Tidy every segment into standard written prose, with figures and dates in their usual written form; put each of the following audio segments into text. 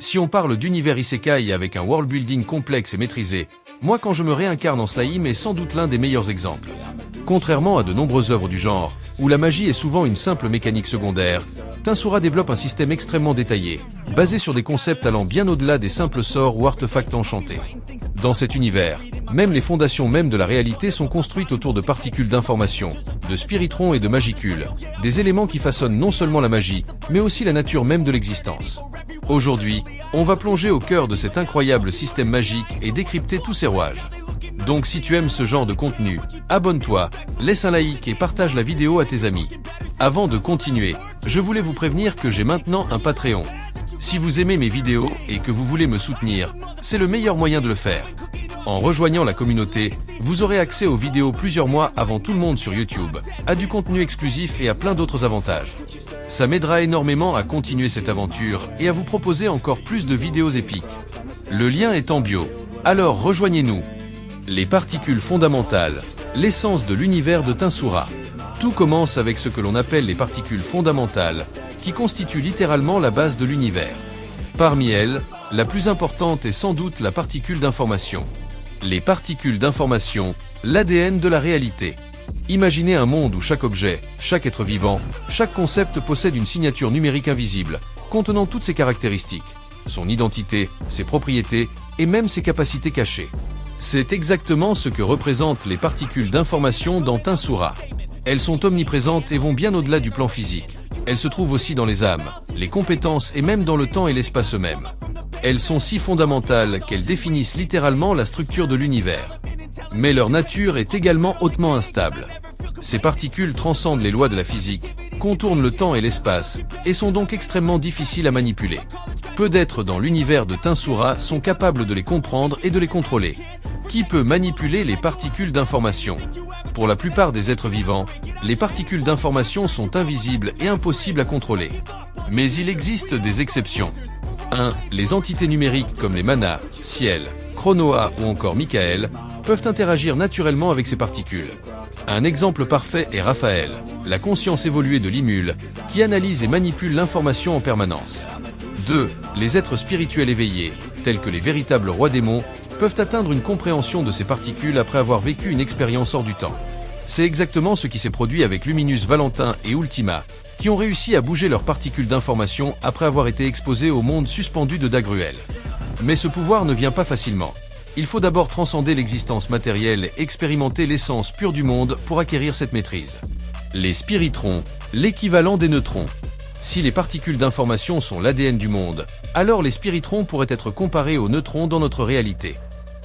Si on parle d'univers isekai avec un world building complexe et maîtrisé, moi quand je me réincarne en Slayim est sans doute l'un des meilleurs exemples. Contrairement à de nombreuses œuvres du genre, où la magie est souvent une simple mécanique secondaire, Tensura développe un système extrêmement détaillé, basé sur des concepts allant bien au-delà des simples sorts ou artefacts enchantés. Dans cet univers, même les fondations mêmes de la réalité sont construites autour de particules d'information, de spiritrons et de magicules, des éléments qui façonnent non seulement la magie, mais aussi la nature même de l'existence. Aujourd'hui, on va plonger au cœur de cet incroyable système magique et décrypter tous ses rouages. Donc si tu aimes ce genre de contenu, abonne-toi, laisse un like et partage la vidéo à tes amis. Avant de continuer, je voulais vous prévenir que j'ai maintenant un Patreon. Si vous aimez mes vidéos et que vous voulez me soutenir, c'est le meilleur moyen de le faire. En rejoignant la communauté, vous aurez accès aux vidéos plusieurs mois avant tout le monde sur YouTube, à du contenu exclusif et à plein d'autres avantages. Ça m'aidera énormément à continuer cette aventure et à vous proposer encore plus de vidéos épiques. Le lien est en bio, alors rejoignez-nous. Les particules fondamentales, l'essence de l'univers de Tensura. Tout commence avec ce que l'on appelle les particules fondamentales, qui constituent littéralement la base de l'univers. Parmi elles, la plus importante est sans doute la particule d'information. Les particules d'information, l'ADN de la réalité. Imaginez un monde où chaque objet, chaque être vivant, chaque concept possède une signature numérique invisible, contenant toutes ses caractéristiques, son identité, ses propriétés et même ses capacités cachées. C'est exactement ce que représentent les particules d'information dans Tensura. Elles sont omniprésentes et vont bien au-delà du plan physique. Elles se trouvent aussi dans les âmes, les compétences et même dans le temps et l'espace eux-mêmes. Elles sont si fondamentales qu'elles définissent littéralement la structure de l'univers. Mais leur nature est également hautement instable. Ces particules transcendent les lois de la physique, contournent le temps et l'espace, et sont donc extrêmement difficiles à manipuler. Peu d'êtres dans l'univers de Tensura sont capables de les comprendre et de les contrôler. Qui peut manipuler les particules d'information? Pour la plupart des êtres vivants, les particules d'information sont invisibles et impossibles à contrôler. Mais il existe des exceptions. 1. Les entités numériques comme les manas, Ciel, Chronoa ou encore Michael peuvent interagir naturellement avec ces particules. Un exemple parfait est Raphaël, la conscience évoluée de Limul, qui analyse et manipule l'information en permanence. 2. Les êtres spirituels éveillés, tels que les véritables rois démons, peuvent atteindre une compréhension de ces particules après avoir vécu une expérience hors du temps. C'est exactement ce qui s'est produit avec Luminus Valentin et Ultima, qui ont réussi à bouger leurs particules d'information après avoir été exposés au monde suspendu de Dagruel. Mais ce pouvoir ne vient pas facilement. Il faut d'abord transcender l'existence matérielle et expérimenter l'essence pure du monde pour acquérir cette maîtrise. Les spiritrons, l'équivalent des neutrons. Si les particules d'information sont l'ADN du monde, alors les spiritrons pourraient être comparés aux neutrons dans notre réalité.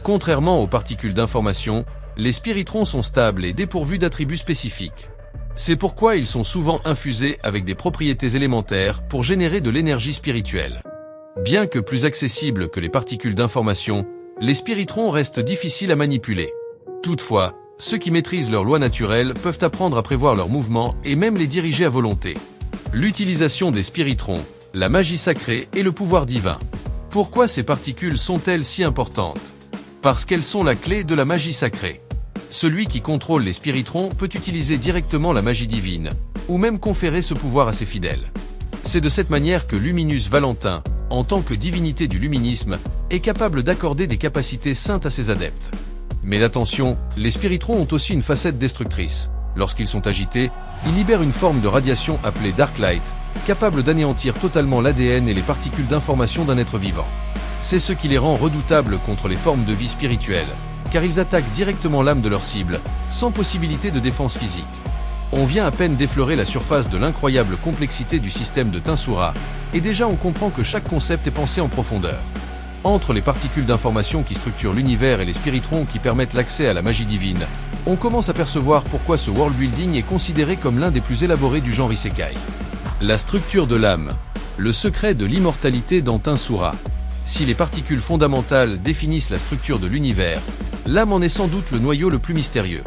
Contrairement aux particules d'information, les spiritrons sont stables et dépourvus d'attributs spécifiques. C'est pourquoi ils sont souvent infusés avec des propriétés élémentaires pour générer de l'énergie spirituelle. Bien que plus accessibles que les particules d'information, les spiritrons restent difficiles à manipuler. Toutefois, ceux qui maîtrisent leurs lois naturelles peuvent apprendre à prévoir leurs mouvements et même les diriger à volonté. L'utilisation des spiritrons, la magie sacrée et le pouvoir divin. Pourquoi ces particules sont-elles si importantes? Parce qu'elles sont la clé de la magie sacrée. Celui qui contrôle les spiritrons peut utiliser directement la magie divine, ou même conférer ce pouvoir à ses fidèles. C'est de cette manière que Luminus Valentin, en tant que divinité du luminisme, est capable d'accorder des capacités saintes à ses adeptes. Mais attention, les spiritrons ont aussi une facette destructrice. Lorsqu'ils sont agités, ils libèrent une forme de radiation appelée Dark Light, capable d'anéantir totalement l'ADN et les particules d'information d'un être vivant. C'est ce qui les rend redoutables contre les formes de vie spirituelles, car ils attaquent directement l'âme de leur cible, sans possibilité de défense physique. On vient à peine d'effleurer la surface de l'incroyable complexité du système de Tensura, et déjà on comprend que chaque concept est pensé en profondeur. Entre les particules d'information qui structurent l'univers et les spiritrons qui permettent l'accès à la magie divine, on commence à percevoir pourquoi ce world building est considéré comme l'un des plus élaborés du genre isekai. La structure de l'âme, le secret de l'immortalité dans Tensura. Si les particules fondamentales définissent la structure de l'univers, l'âme en est sans doute le noyau le plus mystérieux.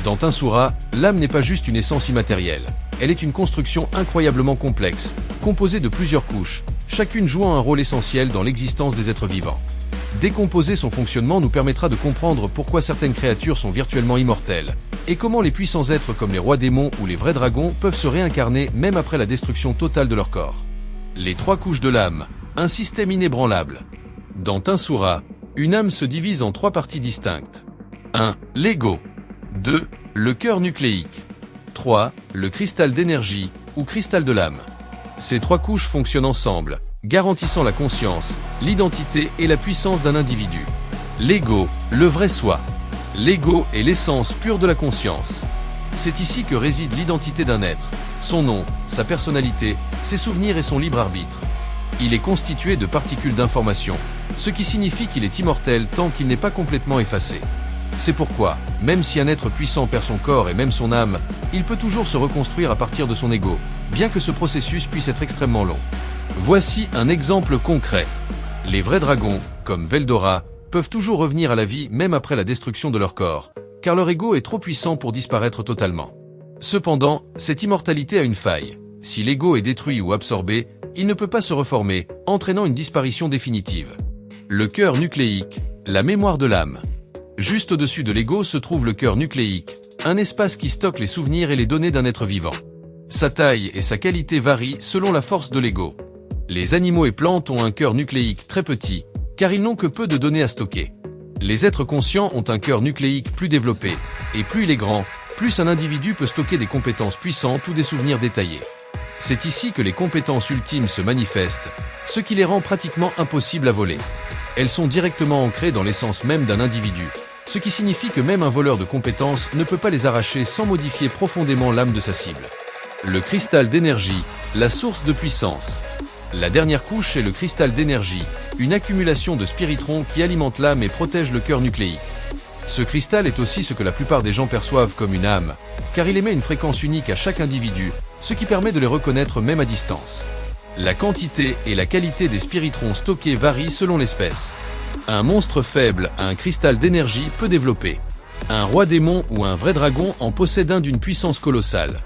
Dans Tensura, l'âme n'est pas juste une essence immatérielle, elle est une construction incroyablement complexe, composée de plusieurs couches, chacune jouant un rôle essentiel dans l'existence des êtres vivants. Décomposer son fonctionnement nous permettra de comprendre pourquoi certaines créatures sont virtuellement immortelles, et comment les puissants êtres comme les rois démons ou les vrais dragons peuvent se réincarner même après la destruction totale de leur corps. Les 3 couches de l'âme, un système inébranlable. Dans Tensura, une âme se divise en 3 parties distinctes. 1. L'ego. 2. Le cœur nucléique. 3. Le cristal d'énergie, ou cristal de l'âme. Ces 3 couches fonctionnent ensemble, garantissant la conscience, l'identité et la puissance d'un individu. L'ego, le vrai soi. L'ego est l'essence pure de la conscience. C'est ici que réside l'identité d'un être, son nom, sa personnalité, ses souvenirs et son libre arbitre. Il est constitué de particules d'information, ce qui signifie qu'il est immortel tant qu'il n'est pas complètement effacé. C'est pourquoi, même si un être puissant perd son corps et même son âme, il peut toujours se reconstruire à partir de son ego, bien que ce processus puisse être extrêmement long. Voici un exemple concret. Les vrais dragons, comme Veldora, peuvent toujours revenir à la vie même après la destruction de leur corps, car leur ego est trop puissant pour disparaître totalement. Cependant, cette immortalité a une faille. Si l'ego est détruit ou absorbé, il ne peut pas se reformer, entraînant une disparition définitive. Le cœur nucléique, la mémoire de l'âme. Juste au-dessus de l'ego se trouve le cœur nucléique, un espace qui stocke les souvenirs et les données d'un être vivant. Sa taille et sa qualité varient selon la force de l'ego. Les animaux et plantes ont un cœur nucléique très petit, car ils n'ont que peu de données à stocker. Les êtres conscients ont un cœur nucléique plus développé, et plus il est grand, plus un individu peut stocker des compétences puissantes ou des souvenirs détaillés. C'est ici que les compétences ultimes se manifestent, ce qui les rend pratiquement impossibles à voler. Elles sont directement ancrées dans l'essence même d'un individu, ce qui signifie que même un voleur de compétences ne peut pas les arracher sans modifier profondément l'âme de sa cible. Le cristal d'énergie, la source de puissance. La dernière couche est le cristal d'énergie, une accumulation de spiritrons qui alimente l'âme et protège le cœur nucléique. Ce cristal est aussi ce que la plupart des gens perçoivent comme une âme, car il émet une fréquence unique à chaque individu, ce qui permet de les reconnaître même à distance. La quantité et la qualité des spiritrons stockés varient selon l'espèce. Un monstre faible à un cristal d'énergie peut développer. Un roi démon ou un vrai dragon en possède un d'une puissance colossale.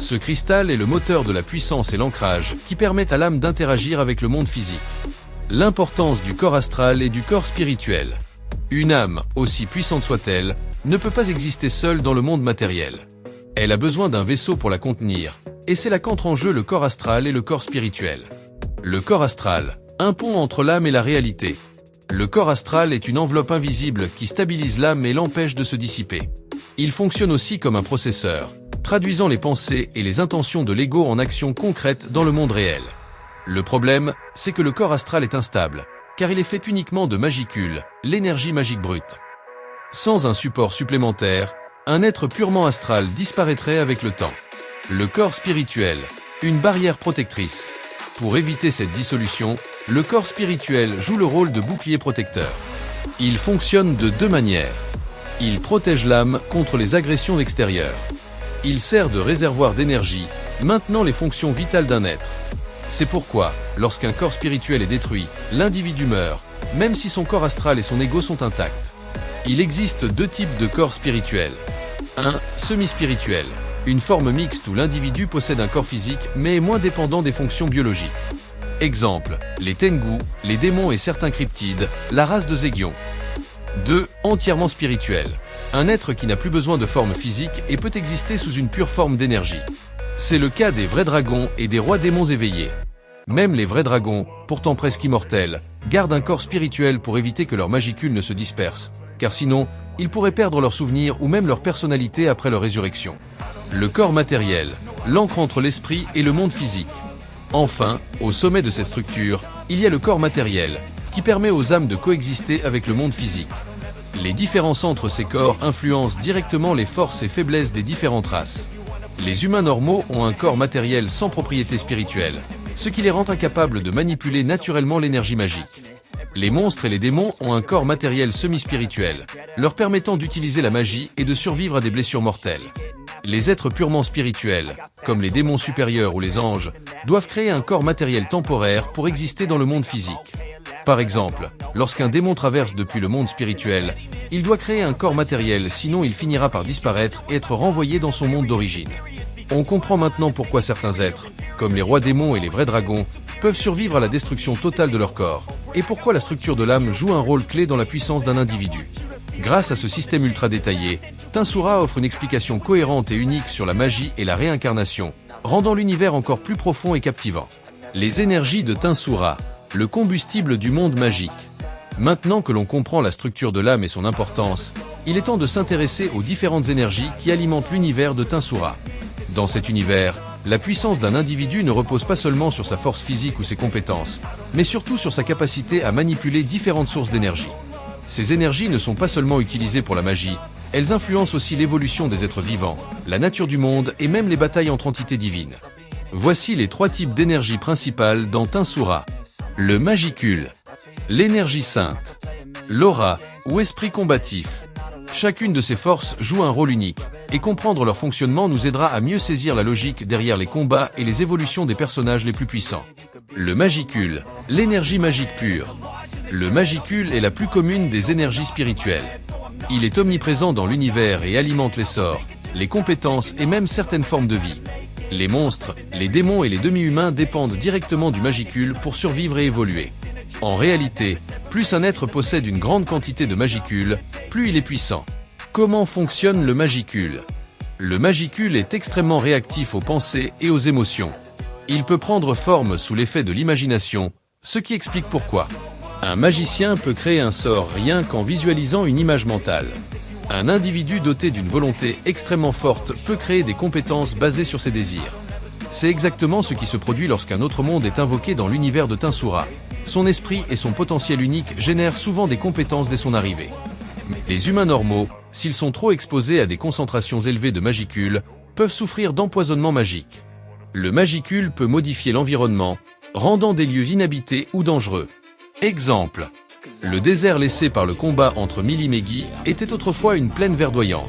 Ce cristal est le moteur de la puissance et l'ancrage qui permettent à l'âme d'interagir avec le monde physique. L'importance du corps astral et du corps spirituel. Une âme, aussi puissante soit-elle, ne peut pas exister seule dans le monde matériel. Elle a besoin d'un vaisseau pour la contenir, et c'est là qu'entre en jeu le corps astral et le corps spirituel. Le corps astral, un pont entre l'âme et la réalité. Le corps astral est une enveloppe invisible qui stabilise l'âme et l'empêche de se dissiper. Il fonctionne aussi comme un processeur, traduisant les pensées et les intentions de l'ego en actions concrètes dans le monde réel. Le problème, c'est que le corps astral est instable, car il est fait uniquement de magicule, l'énergie magique brute. Sans un support supplémentaire, un être purement astral disparaîtrait avec le temps. Le corps spirituel, une barrière protectrice. Pour éviter cette dissolution, le corps spirituel joue le rôle de bouclier protecteur. Il fonctionne de 2 manières. Il protège l'âme contre les agressions extérieures. Il sert de réservoir d'énergie, maintenant les fonctions vitales d'un être. C'est pourquoi, lorsqu'un corps spirituel est détruit, l'individu meurt, même si son corps astral et son ego sont intacts. Il existe 2 types de corps spirituels. 1. Semi-spirituel. Une forme mixte où l'individu possède un corps physique mais est moins dépendant des fonctions biologiques. Exemple, les Tengu, les démons et certains cryptides, la race de Zégion. 2. Entièrement spirituel. Un être qui n'a plus besoin de forme physique et peut exister sous une pure forme d'énergie. C'est le cas des vrais dragons et des rois démons éveillés. Même les vrais dragons, pourtant presque immortels, gardent un corps spirituel pour éviter que leur magicule ne se disperse, car sinon, ils pourraient perdre leurs souvenirs ou même leur personnalité après leur résurrection. Le corps matériel, l'ancre entre l'esprit et le monde physique. Enfin, au sommet de cette structure, il y a le corps matériel, qui permet aux âmes de coexister avec le monde physique. Les différences entre ces corps influencent directement les forces et faiblesses des différentes races. Les humains normaux ont un corps matériel sans propriété spirituelle, ce qui les rend incapables de manipuler naturellement l'énergie magique. Les monstres et les démons ont un corps matériel semi-spirituel, leur permettant d'utiliser la magie et de survivre à des blessures mortelles. Les êtres purement spirituels, comme les démons supérieurs ou les anges, doivent créer un corps matériel temporaire pour exister dans le monde physique. Par exemple, lorsqu'un démon traverse depuis le monde spirituel, il doit créer un corps matériel, sinon il finira par disparaître et être renvoyé dans son monde d'origine. On comprend maintenant pourquoi certains êtres, comme les rois démons et les vrais dragons, peuvent survivre à la destruction totale de leur corps, et pourquoi la structure de l'âme joue un rôle clé dans la puissance d'un individu. Grâce à ce système ultra détaillé, Tensura offre une explication cohérente et unique sur la magie et la réincarnation, rendant l'univers encore plus profond et captivant. Les énergies de Tensura. le combustible du monde magique. Maintenant que l'on comprend la structure de l'âme et son importance, il est temps de s'intéresser aux différentes énergies qui alimentent l'univers de Tensura. Dans cet univers, la puissance d'un individu ne repose pas seulement sur sa force physique ou ses compétences, mais surtout sur sa capacité à manipuler différentes sources d'énergie. Ces énergies ne sont pas seulement utilisées pour la magie, elles influencent aussi l'évolution des êtres vivants, la nature du monde et même les batailles entre entités divines. Voici les 3 types d'énergie principales dans Tensura. Le magicule, l'énergie sainte, l'aura ou esprit combatif. Chacune de ces forces joue un rôle unique, et comprendre leur fonctionnement nous aidera à mieux saisir la logique derrière les combats et les évolutions des personnages les plus puissants. Le magicule, l'énergie magique pure. Le magicule est la plus commune des énergies spirituelles. Il est omniprésent dans l'univers et alimente les sorts, les compétences et même certaines formes de vie. Les monstres, les démons et les demi-humains dépendent directement du magicule pour survivre et évoluer. En réalité, plus un être possède une grande quantité de magicule, plus il est puissant. Comment fonctionne le magicule? Le magicule est extrêmement réactif aux pensées et aux émotions. Il peut prendre forme sous l'effet de l'imagination, ce qui explique pourquoi. Un magicien peut créer un sort rien qu'en visualisant une image mentale. Un individu doté d'une volonté extrêmement forte peut créer des compétences basées sur ses désirs. C'est exactement ce qui se produit lorsqu'un autre monde est invoqué dans l'univers de Tensura. Son esprit et son potentiel unique génèrent souvent des compétences dès son arrivée. Les humains normaux, s'ils sont trop exposés à des concentrations élevées de magicule, peuvent souffrir d'empoisonnement magique. Le magicule peut modifier l'environnement, rendant des lieux inhabités ou dangereux. Exemple. Le désert laissé par le combat entre Milim et Guy était autrefois une plaine verdoyante.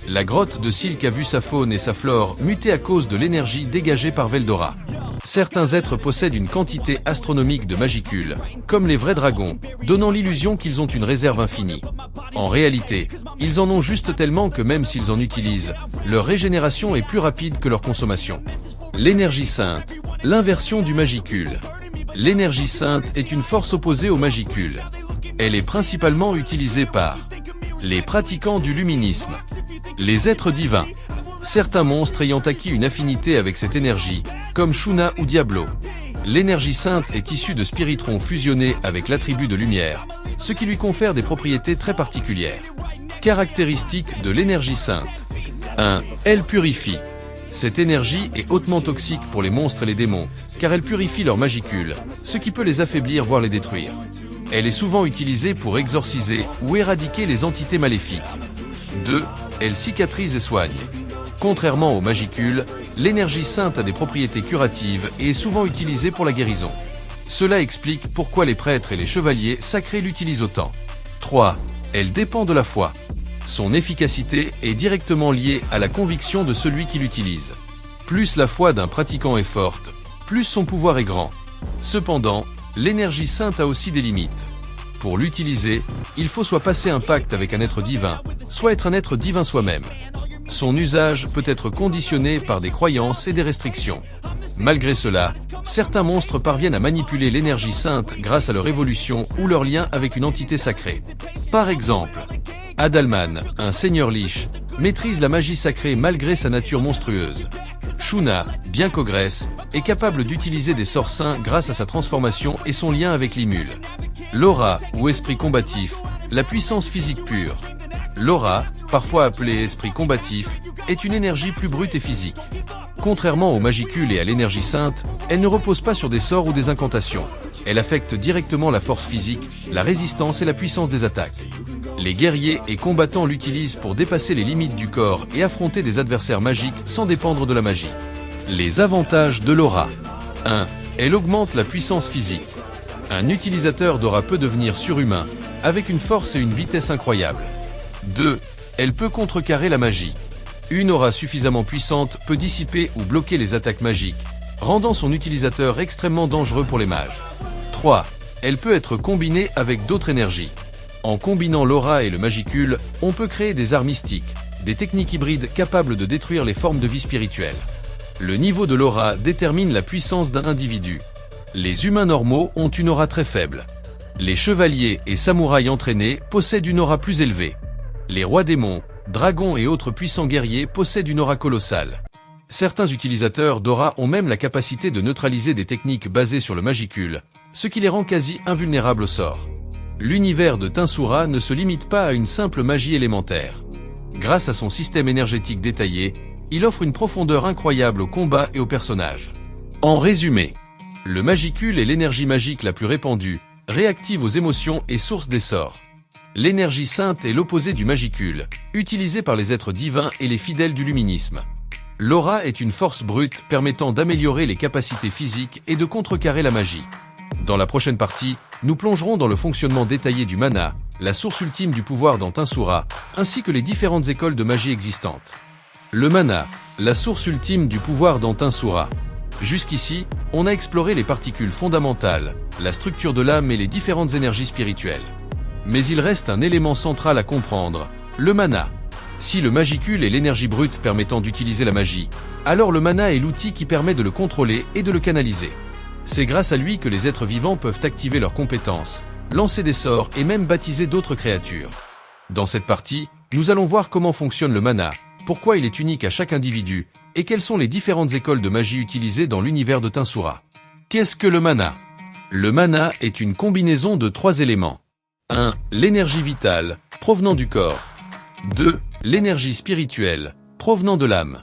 La grotte de Silk a vu sa faune et sa flore muter à cause de l'énergie dégagée par Veldora. Certains êtres possèdent une quantité astronomique de magicule, comme les vrais dragons, donnant l'illusion qu'ils ont une réserve infinie. En réalité, ils en ont juste tellement que même s'ils en utilisent, leur régénération est plus rapide que leur consommation. L'énergie sainte, l'inversion du magicule. L'énergie sainte est une force opposée au magicule. Elle est principalement utilisée par les pratiquants du luminisme, les êtres divins, certains monstres ayant acquis une affinité avec cette énergie, comme Shuna ou Diablo. L'énergie sainte est issue de spiritrons fusionnés avec l'attribut de lumière, ce qui lui confère des propriétés très particulières. Caractéristiques de l'énergie sainte. 1. Elle purifie. Cette énergie est hautement toxique pour les monstres et les démons, car elle purifie leur magicule, ce qui peut les affaiblir voire les détruire. Elle est souvent utilisée pour exorciser ou éradiquer les entités maléfiques. 2. Elle cicatrise et soigne. Contrairement au magicule, l'énergie sainte a des propriétés curatives et est souvent utilisée pour la guérison. Cela explique pourquoi les prêtres et les chevaliers sacrés l'utilisent autant. 3. Elle dépend de la foi. Son efficacité est directement liée à la conviction de celui qui l'utilise. Plus la foi d'un pratiquant est forte, plus son pouvoir est grand. Cependant, l'énergie sainte a aussi des limites. Pour l'utiliser, il faut soit passer un pacte avec un être divin, soit être un être divin soi-même. Son usage peut être conditionné par des croyances et des restrictions. Malgré cela, certains monstres parviennent à manipuler l'énergie sainte grâce à leur évolution ou leur lien avec une entité sacrée. Par exemple, Adalman, un seigneur liche, maîtrise la magie sacrée malgré sa nature monstrueuse. Shuna, bien qu'ogresse, est capable d'utiliser des sorts saints grâce à sa transformation et son lien avec l'Imul. L'aura, ou esprit combatif, la puissance physique pure. L'aura, parfois appelée esprit combatif, est une énergie plus brute et physique. Contrairement au magicule et à l'énergie sainte, elle ne repose pas sur des sorts ou des incantations. Elle affecte directement la force physique, la résistance et la puissance des attaques. Les guerriers et combattants l'utilisent pour dépasser les limites du corps et affronter des adversaires magiques sans dépendre de la magie. Les avantages de l'aura. 1. Elle augmente la puissance physique. Un utilisateur d'aura peut devenir surhumain, avec une force et une vitesse incroyables. 2. Elle peut contrecarrer la magie. Une aura suffisamment puissante peut dissiper ou bloquer les attaques magiques, rendant son utilisateur extrêmement dangereux pour les mages. 3. Elle peut être combinée avec d'autres énergies. En combinant l'aura et le magicule, on peut créer des arts mystiques, des techniques hybrides capables de détruire les formes de vie spirituelle. Le niveau de l'aura détermine la puissance d'un individu. Les humains normaux ont une aura très faible. Les chevaliers et samouraïs entraînés possèdent une aura plus élevée. Les rois démons, dragons et autres puissants guerriers possèdent une aura colossale. Certains utilisateurs d'aura ont même la capacité de neutraliser des techniques basées sur le magicule, ce qui les rend quasi invulnérables au sort. L'univers de Tinsura ne se limite pas à une simple magie élémentaire. Grâce à son système énergétique détaillé, il offre une profondeur incroyable au combat et aux personnages. En résumé, le magicule est l'énergie magique la plus répandue, réactive aux émotions et source des sorts. L'énergie sainte est l'opposé du magicule, utilisée par les êtres divins et les fidèles du luminisme. L'aura est une force brute permettant d'améliorer les capacités physiques et de contrecarrer la magie. Dans la prochaine partie, nous plongerons dans le fonctionnement détaillé du mana, la source ultime du pouvoir dans Tinsura, ainsi que les différentes écoles de magie existantes. Le mana, la source ultime du pouvoir dans Tinsura. Jusqu'ici, on a exploré les particules fondamentales, la structure de l'âme et les différentes énergies spirituelles. Mais il reste un élément central à comprendre, le mana. Si le magicule est l'énergie brute permettant d'utiliser la magie, alors le mana est l'outil qui permet de le contrôler et de le canaliser. C'est grâce à lui que les êtres vivants peuvent activer leurs compétences, lancer des sorts et même baptiser d'autres créatures. Dans cette partie, nous allons voir comment fonctionne le mana, pourquoi il est unique à chaque individu, et quelles sont les différentes écoles de magie utilisées dans l'univers de Tinsura. Qu'est-ce que le mana? Le mana est une combinaison de 3 éléments. 1. L'énergie vitale, provenant du corps. 2. L'énergie spirituelle, provenant de l'âme.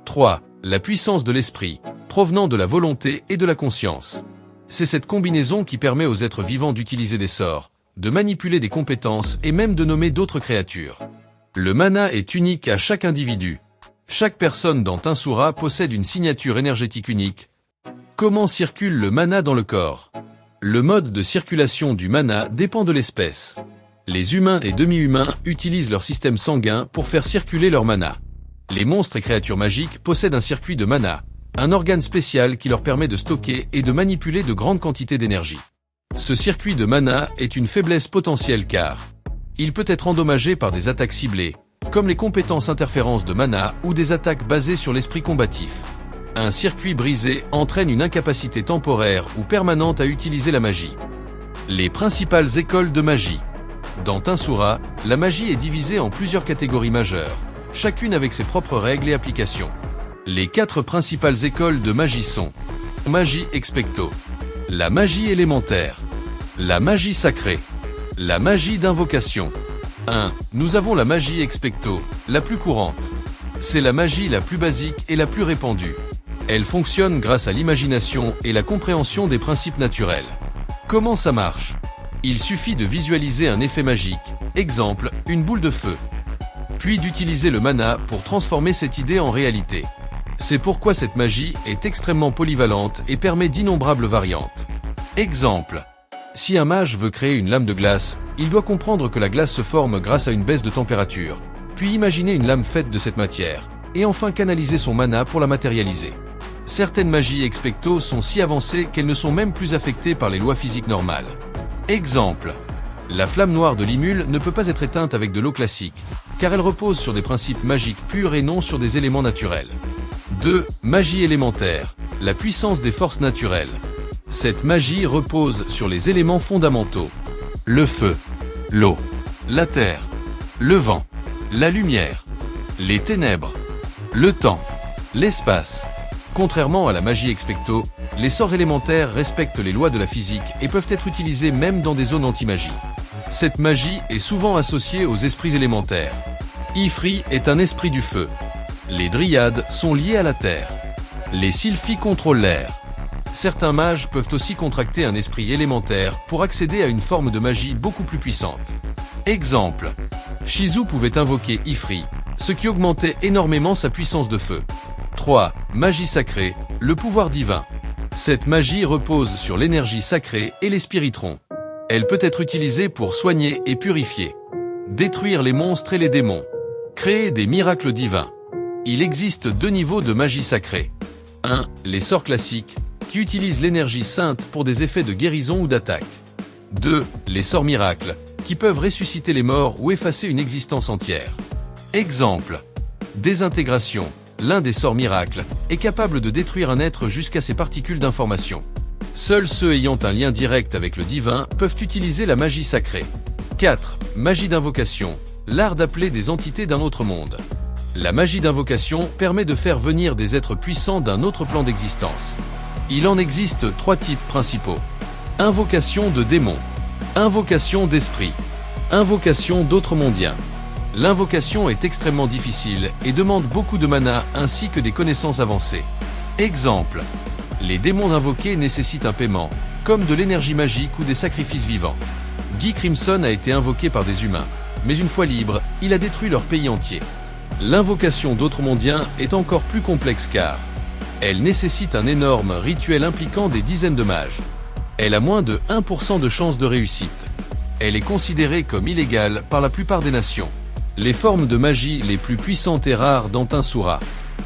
3. La puissance de l'esprit, provenant de la volonté et de la conscience. C'est cette combinaison qui permet aux êtres vivants d'utiliser des sorts, de manipuler des compétences et même de nommer d'autres créatures. Le mana est unique à chaque individu. Chaque personne dans Tinsura possède une signature énergétique unique. Comment circule le mana dans le corps? Le mode de circulation du mana dépend de l'espèce. Les humains et demi-humains utilisent leur système sanguin pour faire circuler leur mana. Les monstres et créatures magiques possèdent un circuit de mana, un organe spécial qui leur permet de stocker et de manipuler de grandes quantités d'énergie. Ce circuit de mana est une faiblesse potentielle car il peut être endommagé par des attaques ciblées, comme les compétences interférences de mana ou des attaques basées sur l'esprit combatif. Un circuit brisé entraîne une incapacité temporaire ou permanente à utiliser la magie. Les principales écoles de magie. Dans Tinsura, la magie est divisée en plusieurs catégories majeures, chacune avec ses propres règles et applications. Les 4 principales écoles de magie sont magie expecto, la magie élémentaire, la magie sacrée, la magie d'invocation. 1. Nous avons la magie expecto, la plus courante. C'est la magie la plus basique et la plus répandue. Elle fonctionne grâce à l'imagination et la compréhension des principes naturels. Comment ça marche? Il suffit de visualiser un effet magique, exemple, une boule de feu, puis d'utiliser le mana pour transformer cette idée en réalité. C'est pourquoi cette magie est extrêmement polyvalente et permet d'innombrables variantes. Exemple, si un mage veut créer une lame de glace, il doit comprendre que la glace se forme grâce à une baisse de température, puis imaginer une lame faite de cette matière, et enfin canaliser son mana pour la matérialiser. Certaines magies expecto sont si avancées qu'elles ne sont même plus affectées par les lois physiques normales. Exemple, la flamme noire de Limul ne peut pas être éteinte avec de l'eau classique, car elle repose sur des principes magiques purs et non sur des éléments naturels. 2. Magie élémentaire, la puissance des forces naturelles. Cette magie repose sur les éléments fondamentaux. Le feu, l'eau, la terre, le vent, la lumière, les ténèbres, le temps, l'espace. Contrairement à la magie expecto, les sorts élémentaires respectent les lois de la physique et peuvent être utilisés même dans des zones anti-magie. Cette magie est souvent associée aux esprits élémentaires. Ifri est un esprit du feu. Les dryades sont liés à la terre. Les sylphies contrôlent l'air. Certains mages peuvent aussi contracter un esprit élémentaire pour accéder à une forme de magie beaucoup plus puissante. Exemple, Shizu pouvait invoquer Ifri, ce qui augmentait énormément sa puissance de feu. 3. Magie sacrée, le pouvoir divin. Cette magie repose sur l'énergie sacrée et les spiritrons. Elle peut être utilisée pour soigner et purifier, détruire les monstres et les démons, créer des miracles divins. Il existe 2 niveaux de magie sacrée. 1. Les sorts classiques, qui utilisent l'énergie sainte pour des effets de guérison ou d'attaque. 2. Les sorts miracles, qui peuvent ressusciter les morts ou effacer une existence entière. Exemple, désintégration. L'un des sorts miracles est capable de détruire un être jusqu'à ses particules d'information. Seuls ceux ayant un lien direct avec le divin peuvent utiliser la magie sacrée. 4. Magie d'invocation, l'art d'appeler des entités d'un autre monde. La magie d'invocation permet de faire venir des êtres puissants d'un autre plan d'existence. Il en existe 3 types principaux. Invocation de démons. Invocation d'esprits. Invocation d'autres mondiens. L'invocation est extrêmement difficile et demande beaucoup de mana ainsi que des connaissances avancées. Exemple. Les démons invoqués nécessitent un paiement, comme de l'énergie magique ou des sacrifices vivants. Guy Crimson a été invoqué par des humains, mais une fois libre, il a détruit leur pays entier. L'invocation d'autres mondiens est encore plus complexe car elle nécessite un énorme rituel impliquant des dizaines de mages. Elle a moins de 1% de chance de réussite. Elle est considérée comme illégale par la plupart des nations. Les formes de magie les plus puissantes et rares dans Tinsura.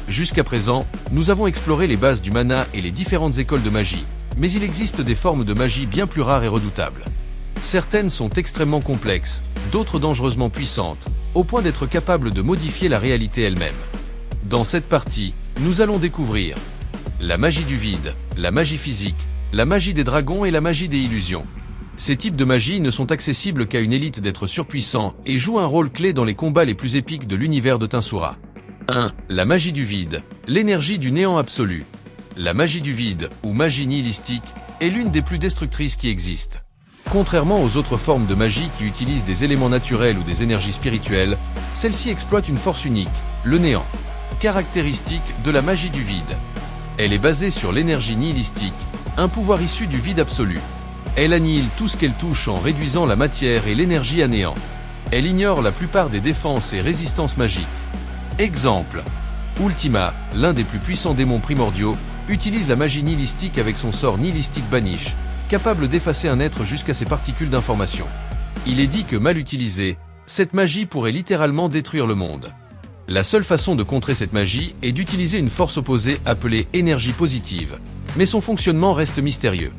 Jusqu'à présent, nous avons exploré les bases du mana et les différentes écoles de magie, mais il existe des formes de magie bien plus rares et redoutables. Certaines sont extrêmement complexes, d'autres dangereusement puissantes, au point d'être capables de modifier la réalité elle-même. Dans cette partie, nous allons découvrir la magie du vide, la magie physique, la magie des dragons et la magie des illusions. Ces types de magie ne sont accessibles qu'à une élite d'êtres surpuissants et jouent un rôle clé dans les combats les plus épiques de l'univers de Tinsura. 1. La magie du vide, l'énergie du néant absolu. La magie du vide, ou magie nihilistique, est l'une des plus destructrices qui existent. Contrairement aux autres formes de magie qui utilisent des éléments naturels ou des énergies spirituelles, celle-ci exploite une force unique, le néant. Caractéristique de la magie du vide. Elle est basée sur l'énergie nihilistique, un pouvoir issu du vide absolu. Elle annihile tout ce qu'elle touche en réduisant la matière et l'énergie à néant. Elle ignore la plupart des défenses et résistances magiques. Exemple. Ultima, l'un des plus puissants démons primordiaux, utilise la magie nihilistique avec son sort nihilistique Banish, capable d'effacer un être jusqu'à ses particules d'information. Il est dit que mal utilisée, cette magie pourrait littéralement détruire le monde. La seule façon de contrer cette magie est d'utiliser une force opposée appelée énergie positive, mais son fonctionnement reste mystérieux.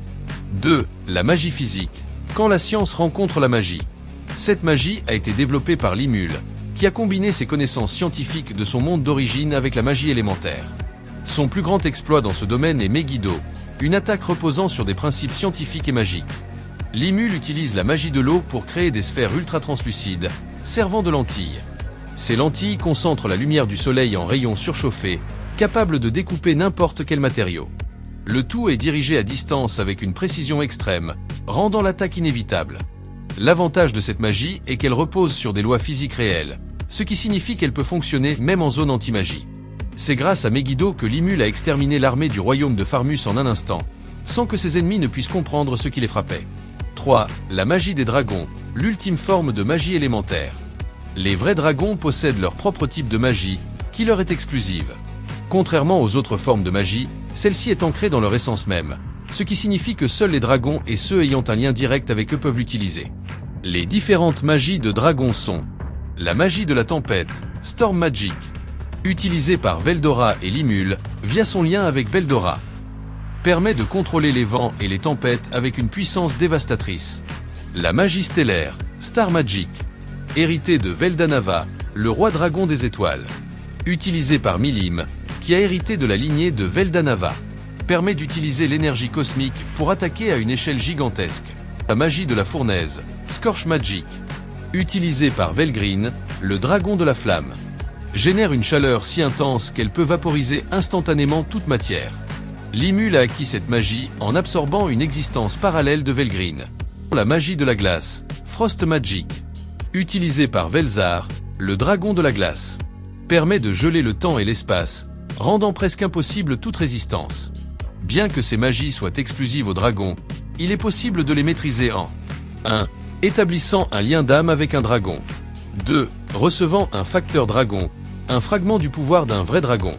2. La magie physique. Quand la science rencontre la magie. Cette magie a été développée par Limul, qui a combiné ses connaissances scientifiques de son monde d'origine avec la magie élémentaire. Son plus grand exploit dans ce domaine est Megiddo, une attaque reposant sur des principes scientifiques et magiques. Limul utilise la magie de l'eau pour créer des sphères ultra-translucides, servant de lentilles. Ces lentilles concentrent la lumière du soleil en rayons surchauffés, capables de découper n'importe quel matériau. Le tout est dirigé à distance avec une précision extrême, rendant l'attaque inévitable. L'avantage de cette magie est qu'elle repose sur des lois physiques réelles, ce qui signifie qu'elle peut fonctionner même en zone anti-magie. C'est grâce à Megiddo que Limul a exterminé l'armée du royaume de Farmus en un instant, sans que ses ennemis ne puissent comprendre ce qui les frappait. 3. La magie des dragons, l'ultime forme de magie élémentaire. Les vrais dragons possèdent leur propre type de magie, qui leur est exclusive. Contrairement aux autres formes de magie, celle-ci est ancrée dans leur essence même, ce qui signifie que seuls les dragons et ceux ayant un lien direct avec eux peuvent l'utiliser. Les différentes magies de dragons sont la magie de la tempête, Storm Magic, utilisée par Veldora et Limul via son lien avec Veldora. Permet de contrôler les vents et les tempêtes avec une puissance dévastatrice. La magie stellaire, Star Magic, héritée de Veldanava, le roi dragon des étoiles. Utilisée par Milim, qui a hérité de la lignée de Veldanava. Permet d'utiliser l'énergie cosmique pour attaquer à une échelle gigantesque. La magie de la fournaise, Scorch Magic, utilisée par Velgreen, le dragon de la flamme. Génère une chaleur si intense qu'elle peut vaporiser instantanément toute matière. Limul a acquis cette magie en absorbant une existence parallèle de Velgreen. La magie de la glace, Frost Magic, utilisée par Velzar, le dragon de la glace. Permet de geler le temps et l'espace, rendant presque impossible toute résistance. Bien que ces magies soient exclusives aux dragons, il est possible de les maîtriser en 1. Établissant un lien d'âme avec un dragon. 2. Recevant un facteur dragon, un fragment du pouvoir d'un vrai dragon.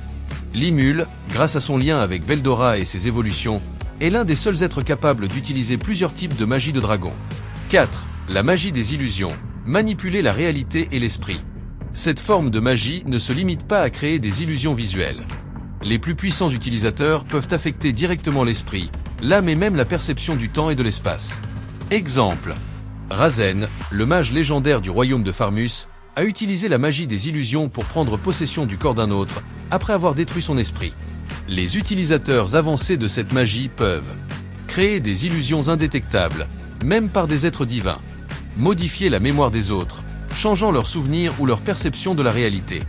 Limul, grâce à son lien avec Veldora et ses évolutions, est l'un des seuls êtres capables d'utiliser plusieurs types de magie de dragon. 4. La magie des illusions, manipuler la réalité et l'esprit. Cette forme de magie ne se limite pas à créer des illusions visuelles. Les plus puissants utilisateurs peuvent affecter directement l'esprit, l'âme et même la perception du temps et de l'espace. Exemple. Razen, le mage légendaire du royaume de Farmus, a utilisé la magie des illusions pour prendre possession du corps d'un autre, après avoir détruit son esprit. Les utilisateurs avancés de cette magie peuvent créer des illusions indétectables, même par des êtres divins, modifier la mémoire des autres, changeant leurs souvenirs ou leur perception de la réalité,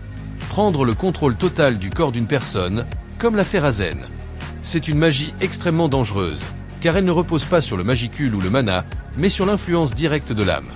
prendre le contrôle total du corps d'une personne, comme l'a fait Razen. C'est une magie extrêmement dangereuse, car elle ne repose pas sur le magicule ou le mana, mais sur l'influence directe de l'âme.